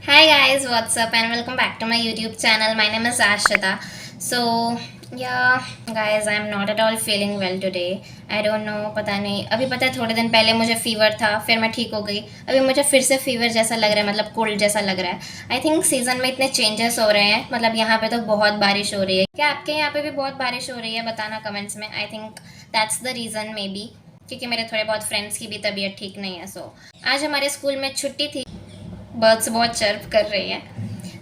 Hi guys, what's up and welcome back to my YouTube channel. My name is Ashita. So yeah guys, I'm not at all feeling well today. I don't know, पता नहीं, अभी पता है थोड़े दिन पहले मुझे fever था, फिर मैं ठीक हो गई. अभी मुझे फिर से फीवर जैसा लग रहा है, मतलब कोल्ड जैसा लग रहा है. आई थिंक सीज़न में इतने चेंजेस हो रहे हैं, मतलब यहाँ पे तो बहुत बारिश हो रही है. क्या आपके यहाँ पे भी बहुत बारिश हो रही है? बताना कमेंट्स में. I think that's the reason may be, क्योंकि मेरे थोड़े बहुत फ्रेंड्स की भी तबीयत ठीक नहीं है. सो आज हमारे स्कूल में छुट्टी थी. बर्ड्स बहुत चर्प कर रही है.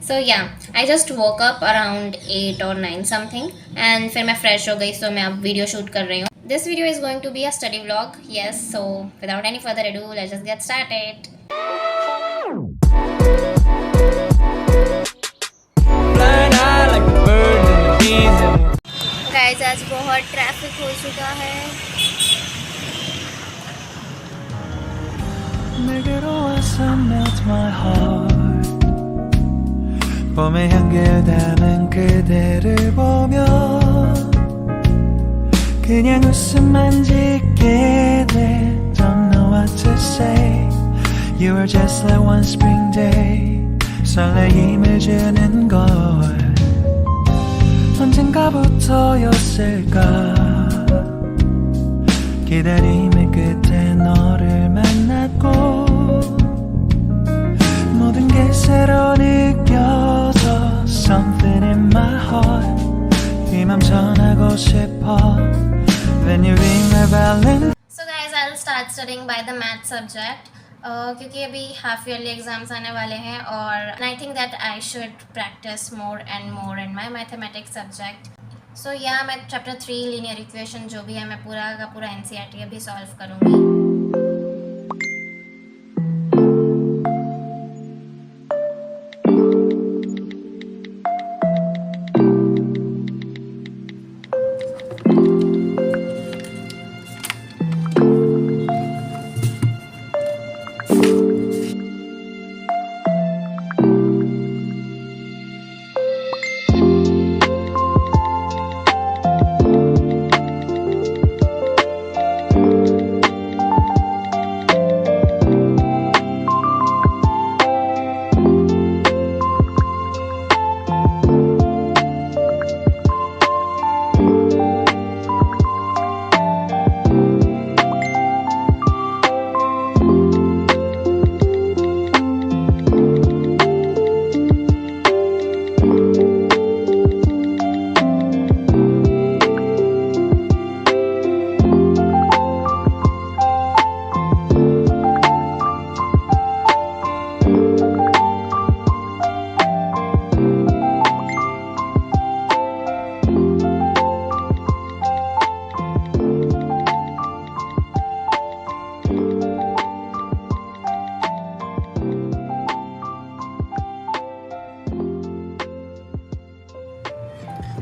सो या I just woke up around 8 और 9 समथिंग एंड फिर मैं फ्रेश हो गई. सो मैं अब वीडियो शूट कर रही हूँ. This video is going to be a study vlog. Yes, so without any further ado let's just get started. Guys, आज बहुत ट्रैफिक हो चुका है. 내게로 와서 melt my heart 봄의 향기를 담은 그대를 보며 그냥 웃음만 짓게 돼. Don't know what to say. You were just like one spring day. 설레임을 주는 걸 언젠가부터였을까. 기다림의 끝에 너를 만났고 모든 게 새로 느껴져. Something in my heart 이 맘 전하고 싶어. Then you ring my bell. So guys, I'll start studying by the math subject. क्योंकि अभी half yearly exams आने वाले हैं और I think that I should practise more and more in my mathematics subject. So या मैं chapter 3 linear equation जो भी है मैं पूरा का पूरा NCERT अभी सॉल्व करूँगी.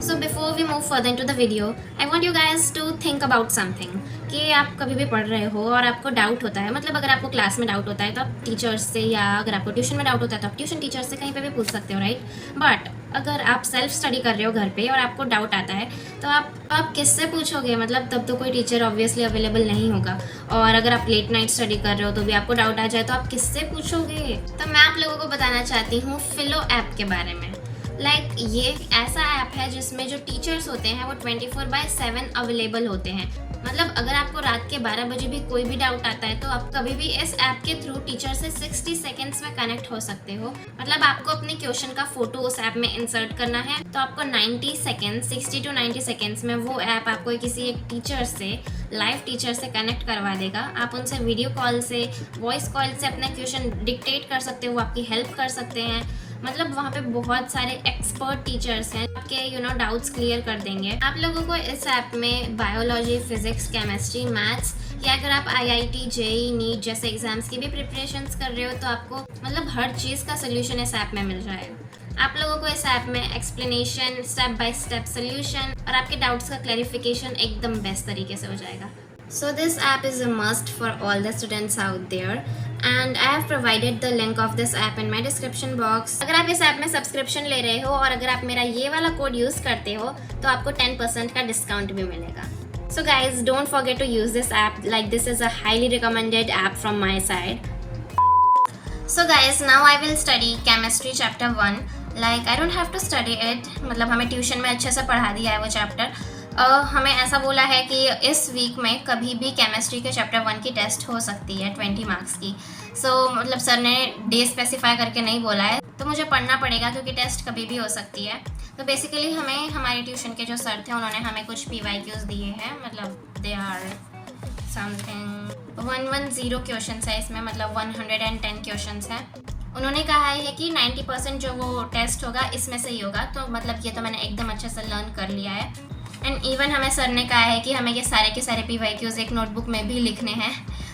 So before we move further into the video, I want you guys to think about something. कि आप कभी भी पढ़ रहे हो और आपको डाउट होता है, मतलब अगर आपको क्लास में डाउट होता है तो आप टीचर्स से, या अगर आपको ट्यूशन में डाउट होता है तो आप ट्यूशन टीचर से कहीं पे भी पूछ सकते हो, राइट. बट अगर आप सेल्फ स्टडी कर रहे हो घर पे और आपको डाउट आता है तो आप किससे पूछोगे? मतलब तब तो कोई टीचर ऑब्वियसली अवेलेबल नहीं होगा. और अगर आप लेट नाइट स्टडी कर रहे हो तो भी आपको डाउट आ जाए तो आप किससे पूछोगे? तो मैं आप लोगों को बताना चाहती हूँ फिलो ऐप के बारे में. ये ऐसा ऐप है जिसमें जो टीचर्स होते हैं वो 24/7 अवेलेबल होते हैं. मतलब अगर आपको रात के 12 बजे भी कोई भी डाउट आता है तो आप कभी भी इस ऐप के थ्रू टीचर से 60 सेकेंड्स में कनेक्ट हो सकते हो. मतलब आपको अपने क्वेश्चन का फोटो उस ऐप में इंसर्ट करना है तो आपको 90 सेकेंड्स 60 to 90 सेकेंड्स में वो ऐप आपको किसी एक टीचर से, लाइव टीचर से कनेक्ट करवा देगा. आप उनसे वीडियो कॉल से, वॉइस कॉल से अपने क्वेश्चन डिक्टेट कर सकते हो, वो आपकी हेल्प कर सकते हैं. मतलब वहाँ पे बहुत सारे एक्सपर्ट टीचर्स हैं आपके डाउट्स क्लियर कर देंगे. आप लोगों को इस ऐप में बायोलॉजी, फिजिक्स, केमिस्ट्री, मैथ्स, या अगर आप IIT, JEE, नीट जैसे एग्जाम्स की भी प्रिपरेशंस कर रहे हो तो आपको मतलब हर चीज़ का सोल्यूशन इस ऐप में मिल जाएगा. आप लोगों को इस ऐप में explanation, step by step solution और आपके डाउट्स का क्लैरिफिकेशन एकदम बेस्ट तरीके से हो जाएगा. So this app is a must for all the students out there and I have provided the link of this app in my description box. अगर आप इस ऐप में सब्सक्रिप्शन ले रहे हो और अगर आप मेरा ये वाला कोड यूज़ करते हो तो आपको 10% का डिस्काउंट भी मिलेगा. So guys, don't forget to use this app. Like, this is a highly recommended app from my side. So guys, now I will study chemistry chapter 1. Like I don't have to study it, मतलब हमें tuition में अच्छे से पढ़ा दिया है वो chapter. हमें ऐसा बोला है कि इस वीक में कभी भी केमिस्ट्री के चैप्टर 1 की टेस्ट हो सकती है 20 मार्क्स की। मतलब सर ने डे स्पेसिफाई करके नहीं बोला है, तो मुझे पढ़ना पड़ेगा क्योंकि टेस्ट कभी भी हो सकती है। तो बेसिकली हमें हमारे ट्यूशन के जो सर थे उन्होंने हमें कुछ PYQs दिए हैं, मतलब दे आर समथिंग 110 क्वेश्चंस है इसमें, मतलब 110 क्वेश्चंस हैं। उन्होंने कहा है कि 90% जो वो टेस्ट होगा इसमें से ही होगा, तो मतलब ये तो मैंने एकदम अच्छे से लर्न कर लिया है। एंड इवन हमें सर ने कहा है कि हमें ये सारे के सारे PYQs एक नोटबुक में भी लिखने हैं,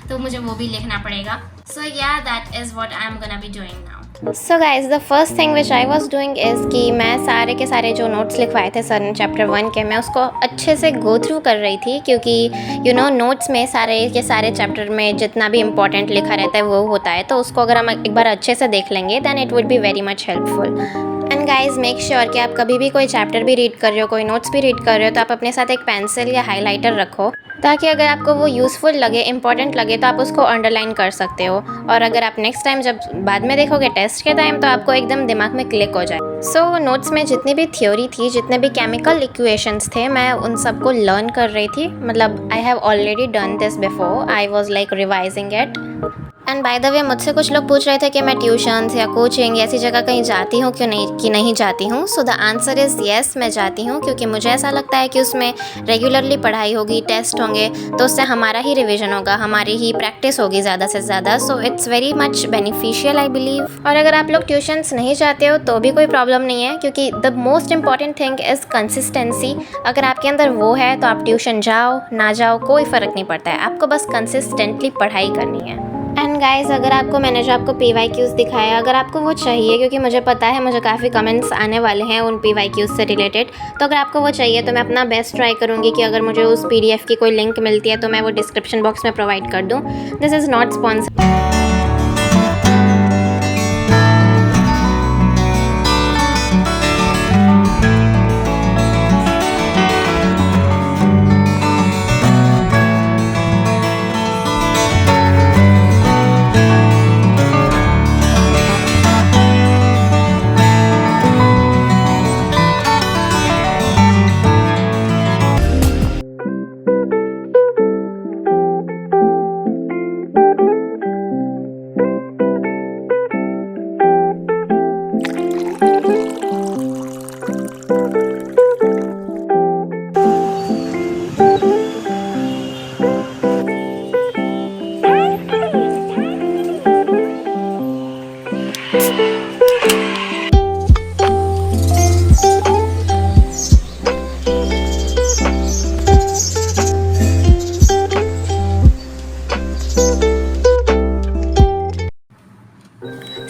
तो मुझे वो भी लिखना पड़ेगा। सो या that is what I am gonna be doing now. So guys, the first thing which I was doing is कि मैं सारे के सारे जो नोट्स लिखवाए थे सर ने चैप्टर 1 के, मैं उसको अच्छे से गो थ्रू कर रही थी, क्योंकि नोट्स में सारे के सारे चैप्टर में जितना भी इंपॉर्टेंट लिखा रहता है वो होता है, तो उसको अगर हम एक बार अच्छे से देख लेंगे then it would be very much helpful. And guys, make sure कि आप कभी भी कोई चैप्टर भी रीड कर रहे हो, कोई नोट्स भी रीड कर रहे हो, तो आप अपने साथ एक पेंसिल या हाईलाइटर रखो, ताकि अगर आपको वो यूज़फुल लगे, इंपॉर्टेंट लगे, तो आप उसको अंडरलाइन कर सकते हो। और अगर आप नेक्स्ट टाइम जब बाद में देखोगे टेस्ट के टाइम, तो आपको एकदम दिमाग में क्लिक हो जाए। सो नोट्स में जितनी भी थ्योरी थी, जितने भी केमिकल इक्वेशंस थे, मैं उन सबको लर्न कर रही थी। मतलब I have already done this before, I was like revising it. And by the way, मुझसे कुछ लोग पूछ रहे थे कि मैं ट्यूशन्स या कोचिंग ऐसी जगह कहीं जाती हूँ क्यों नहीं जाती हूँ। So the answer is yes, मैं जाती हूँ, क्योंकि मुझे ऐसा लगता है कि उसमें रेगुलरली पढ़ाई होगी, टेस्ट होंगे, तो उससे हमारा ही रिविजन होगा, हमारी ही प्रैक्टिस होगी ज़्यादा से ज़्यादा। So it's very much beneficial I believe. और अगर आप लोग ट्यूशन्स नहीं जाते हो तो भी कोई प्रॉब्लम नहीं है, क्योंकि the most important thing is consistency. अगर आपके अंदर वो है तो आप ट्यूशन जाओ ना जाओ कोई फ़र्क नहीं पड़ता है, आपको बस कंसिस्टेंटली पढ़ाई करनी है। एंड गाइज, अगर मैंने जो आपको PYQs दिखाया, अगर आपको वो चाहिए, क्योंकि मुझे पता है मुझे काफ़ी कमेंट्स आने वाले हैं उन PYQs से रिलेटेड, तो अगर आपको वो चाहिए तो मैं अपना बेस्ट ट्राई करूँगी कि अगर मुझे उस PDF की कोई लिंक मिलती है तो मैं वो डिस्क्रिप्शन बॉक्स में प्रोवाइड कर दूँ। This is not sponsored.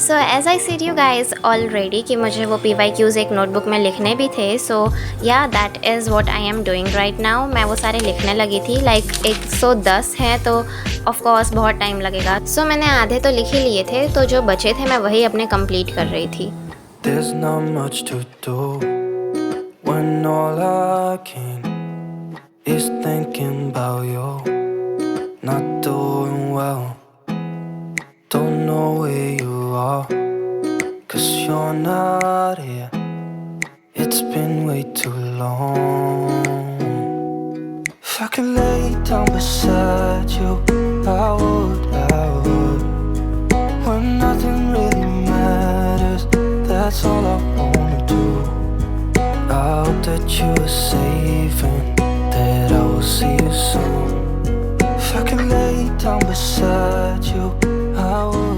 So as I said you guys already कि मुझे वो PYQs एक नोटबुक में लिखने भी थे। सो या that is what I am doing right now. मैं वो सारे लिखने लगी थी, लाइक 110 हैं, तो ऑफकोर्स बहुत टाइम लगेगा। सो मैंने आधे तो लिख ही लिए थे, तो जो बचे थे मैं वही अपने कंप्लीट कर रही थी। There's not much to do when all I can is thinking about you. Not doing well, don't know where you are, 'cause you're not here. It's been way too long. If I could lay down beside you, I would. When nothing really matters, that's all I wanna do. I hope that you are safe and that I will see you soon. If I could lay down beside you, I would.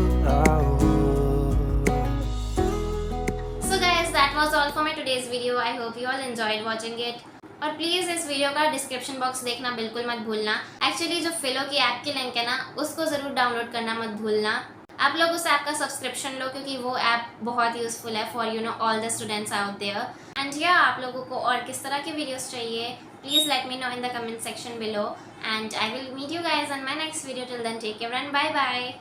So guys, that was all for my today's video. I hope you all enjoyed watching it. और please इस video का description box देखना बिल्कुल मत भूलना। Actually जो फिलो की app की लिंक है ना, उसको ज़रूर डाउनलोड करना मत भूलना। आप लोग उस ऐप का सब्सक्रिप्शन लो, क्योंकि वो ऐप बहुत यूज़फुल है for all the students out there. And या आप लोगों को और किस तरह की वीडियोस चाहिए, please let me know in the comment section below, and I will meet you guys on my next video. Till then take care and bye bye.